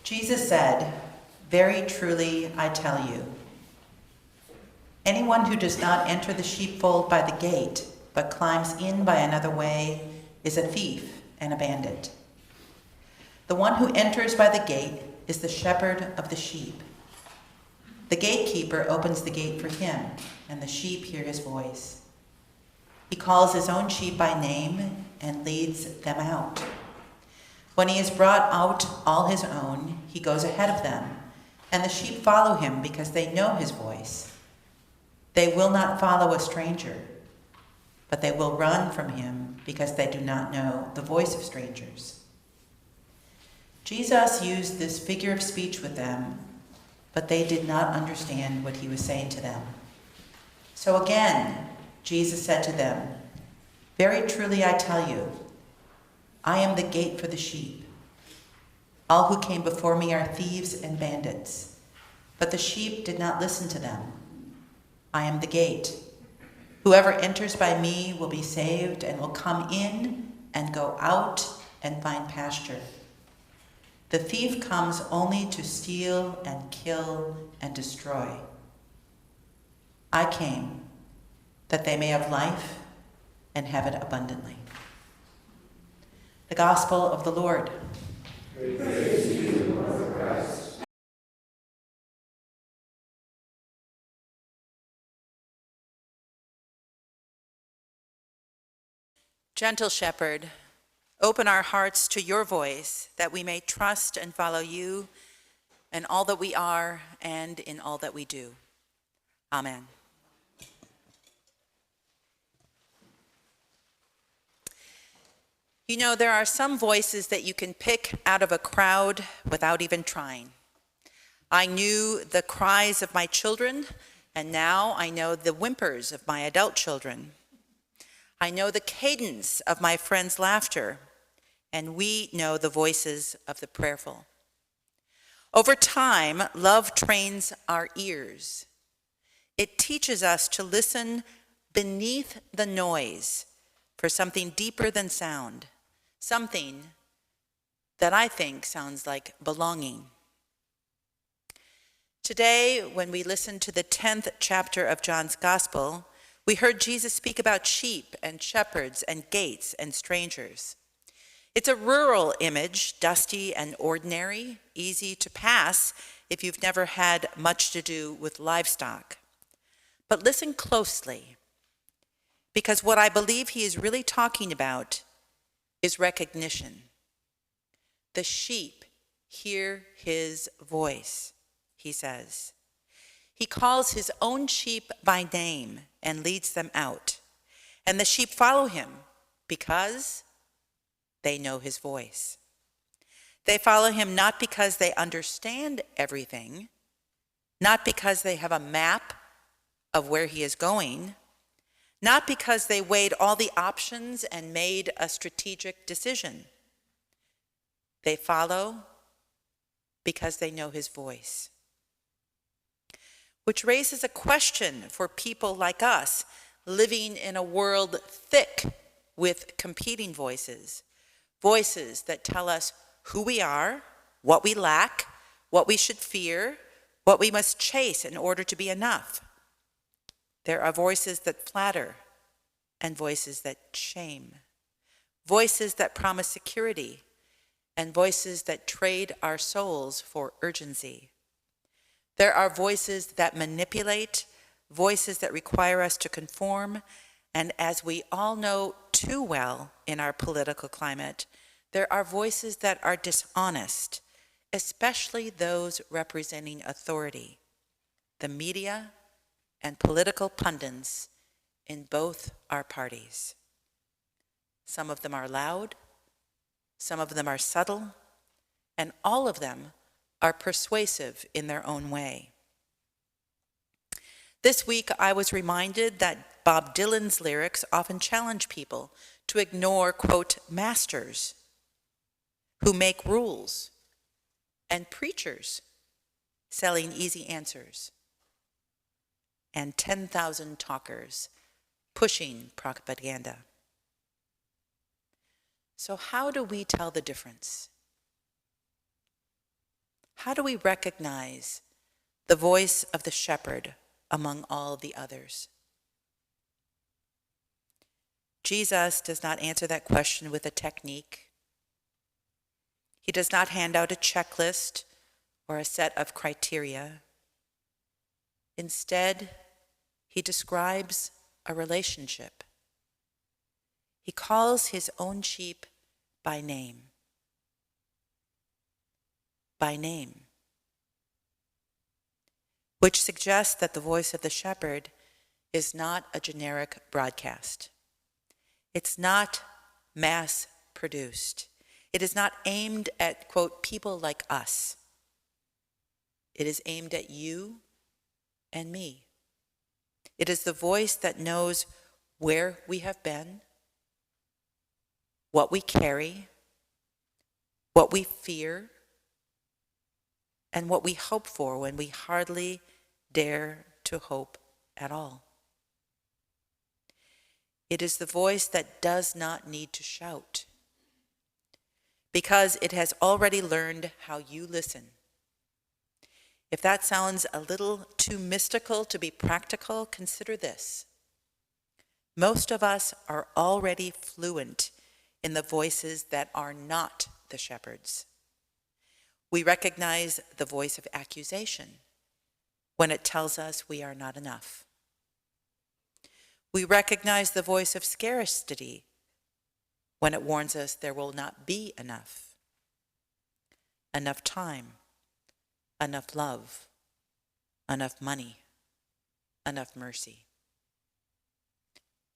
Jesus said, "Very truly I tell you, anyone who does not enter the sheepfold by the gate, but climbs in by another way, is a thief and a bandit. The one who enters by the gate is the shepherd of the sheep. The gatekeeper opens the gate for him, and the sheep hear his voice. He calls his own sheep by name and leads them out. When he has brought out all his own, he goes ahead of them, and the sheep follow him because they know his voice. They will not follow a stranger, but they will run from him because they do not know the voice of strangers." Jesus used this figure of speech with them, but they did not understand what he was saying to them. So again, Jesus said to them, "Very truly I tell you, I am the gate for the sheep. All who came before me are thieves and bandits, but the sheep did not listen to them. I am the gate. Whoever enters by me will be saved and will come in and go out and find pasture. The thief comes only to steal and kill and destroy. I came that they may have life and have it abundantly." The Gospel of the Lord. Praise to you, Lord Christ. Gentle Shepherd, open our hearts to your voice, that we may trust and follow you in all that we are and in all that we do. Amen. You know, there are some voices that you can pick out of a crowd without even trying. I knew the cries of my children, and now I know the whimpers of my adult children. I know the cadence of my friends' laughter, and we know the voices of the prayerful. Over time, love trains our ears. It teaches us to listen beneath the noise for something deeper than sound, something that I think sounds like belonging. Today, when we listened to the 10th chapter of John's Gospel, we heard Jesus speak about sheep and shepherds and gates and strangers. It's a rural image, dusty and ordinary, easy to pass if you've never had much to do with livestock. But listen closely, because what I believe he is really talking about is recognition. The sheep hear his voice, he says. He calls his own sheep by name and leads them out. And the sheep follow him because they know his voice. They follow him not because they understand everything, not because they have a map of where he is going, not because they weighed all the options and made a strategic decision. They follow because they know his voice. Which raises a question for people like us living in a world thick with competing voices, voices that tell us who we are, what we lack, what we should fear, what we must chase in order to be enough. There are voices that flatter and voices that shame, voices that promise security and voices that trade our souls for urgency. There are voices that manipulate, voices that require us to conform, and as we all know too well in our political climate, there are voices that are dishonest, especially those representing authority, the media and political pundits in both our parties. Some of them are loud, some of them are subtle, and all of them are persuasive in their own way. This week, I was reminded that Bob Dylan's lyrics often challenge people to ignore, quote, masters who make rules and preachers selling easy answers and 10,000 talkers pushing propaganda. So how do we tell the difference? how do we recognize the voice of the shepherd among all the others? Jesus does not answer that question with a technique. He does not hand out a checklist or a set of criteria. Instead, he describes a relationship. He calls his own sheep by name. By name. Which suggests that the voice of the shepherd is not a generic broadcast. It's not mass-produced. It is not aimed at, quote, people like us. It is aimed at you and me. It is the voice that knows where we have been, what we carry, what we fear, and what we hope for when we hardly dare to hope at all. It is the voice that does not need to shout, because it has already learned how you listen. If that sounds a little too mystical to be practical, consider this. Most of us are already fluent in the voices that are not the shepherd's. We recognize the voice of accusation when it tells us we are not enough. We recognize the voice of scarcity when it warns us there will not be enough time, enough love, enough money, enough mercy.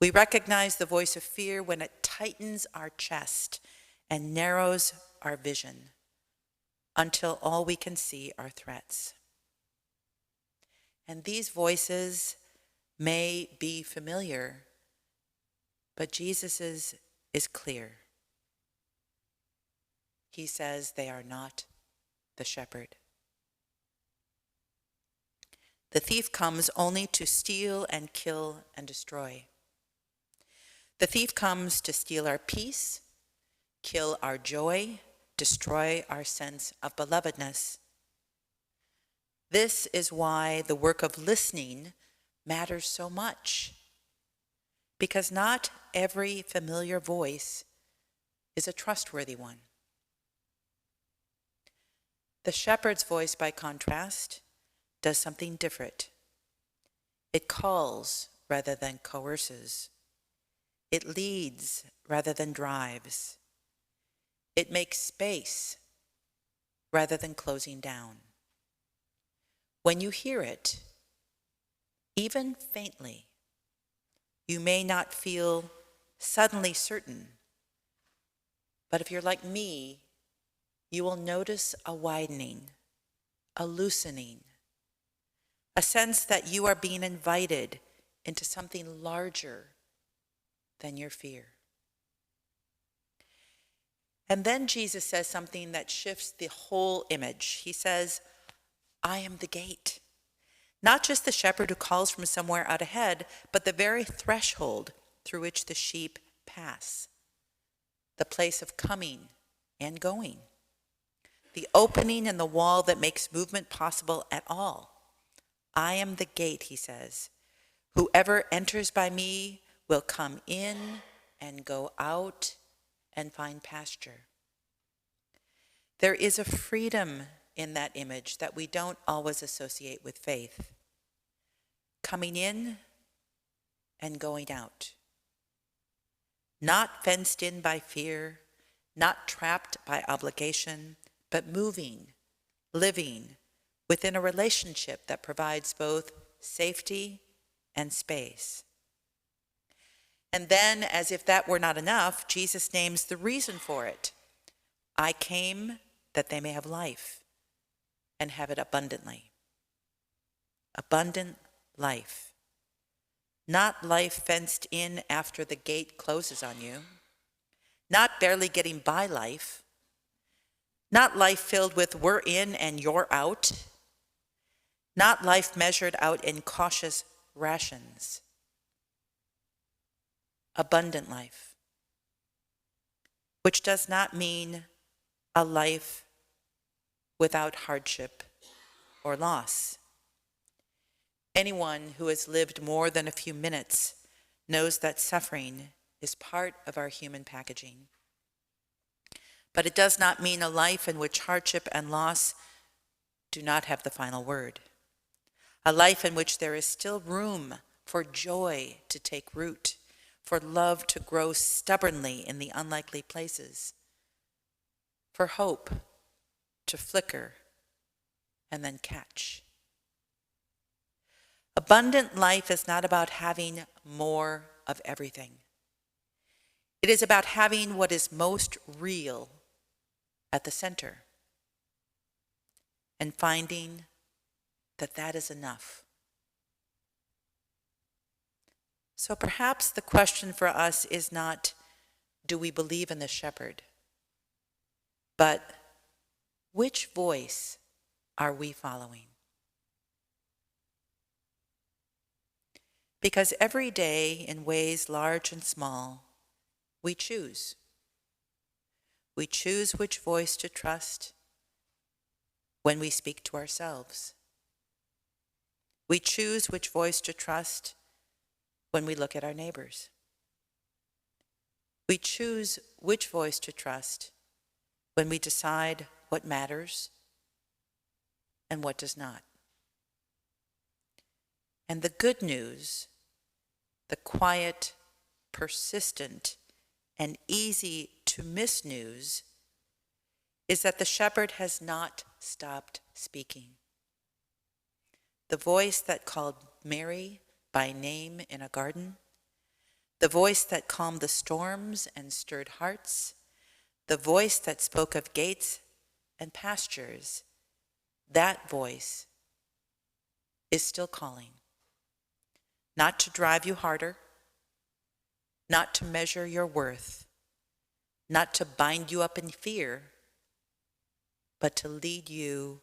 We recognize the voice of fear when it tightens our chest and narrows our vision until all we can see are threats. And these voices may be familiar, but Jesus's is clear. He says they are not the shepherd. The thief comes only to steal and kill and destroy. The thief comes to steal our peace, kill our joy, destroy our sense of belovedness. This is why the work of listening matters so much, because not every familiar voice is a trustworthy one. The shepherd's voice, by contrast, does something different. It calls rather than coerces. It leads rather than drives. It makes space rather than closing down. When you hear it, even faintly, you may not feel suddenly certain, but if you're like me, you will notice a widening, a loosening, a sense that you are being invited into something larger than your fear. And then Jesus says something that shifts the whole image. He says, I am the gate. Not just the shepherd who calls from somewhere out ahead, but the very threshold through which the sheep pass. The place of coming and going. The opening in the wall that makes movement possible at all. I am the gate, he says. Whoever enters by me will come in and go out and find pasture. There is a freedom in that image that we don't always associate with faith. Coming in and going out. Not fenced in by fear, not trapped by obligation, but moving, living within a relationship that provides both safety and space. And then, as if that were not enough, Jesus names the reason for it. I came that they may have life and have it abundantly. Abundant life. Not life fenced in after the gate closes on you. Not barely getting by life. Not life filled with we're in and you're out. Not life measured out in cautious rations. Abundant life, which does not mean a life without hardship or loss. Anyone who has lived more than a few minutes knows that suffering is part of our human packaging. But it does not mean a life in which hardship and loss do not have the final word. A life in which there is still room for joy to take root, for love to grow stubbornly in the unlikely places, for hope to flicker and then catch. Abundant life is not about having more of everything. It is about having what is most real at the center and finding that that is enough. So perhaps the question for us is not, do we believe in the shepherd? But which voice are we following? Because every day, in ways large and small, we choose. We choose which voice to trust when we speak to ourselves. We choose which voice to trust when we look at our neighbors. We choose which voice to trust when we decide what matters and what does not. And the good news, the quiet, persistent, and easy to miss news is that the shepherd has not stopped speaking. The voice that called Mary by name in a garden, the voice that calmed the storms and stirred hearts, the voice that spoke of gates and pastures, that voice is still calling. Not to drive you harder, not to measure your worth, not to bind you up in fear, but to lead you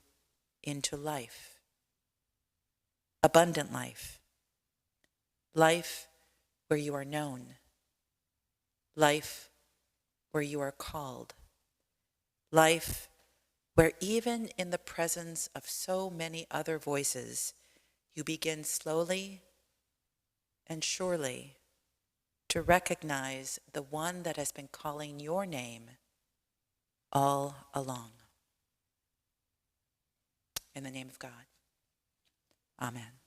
into life. Abundant life. Life where you are known. Life where you are called. Life where even in the presence of so many other voices, you begin slowly and surely to recognize the one that has been calling your name all along. In the name of God, amen.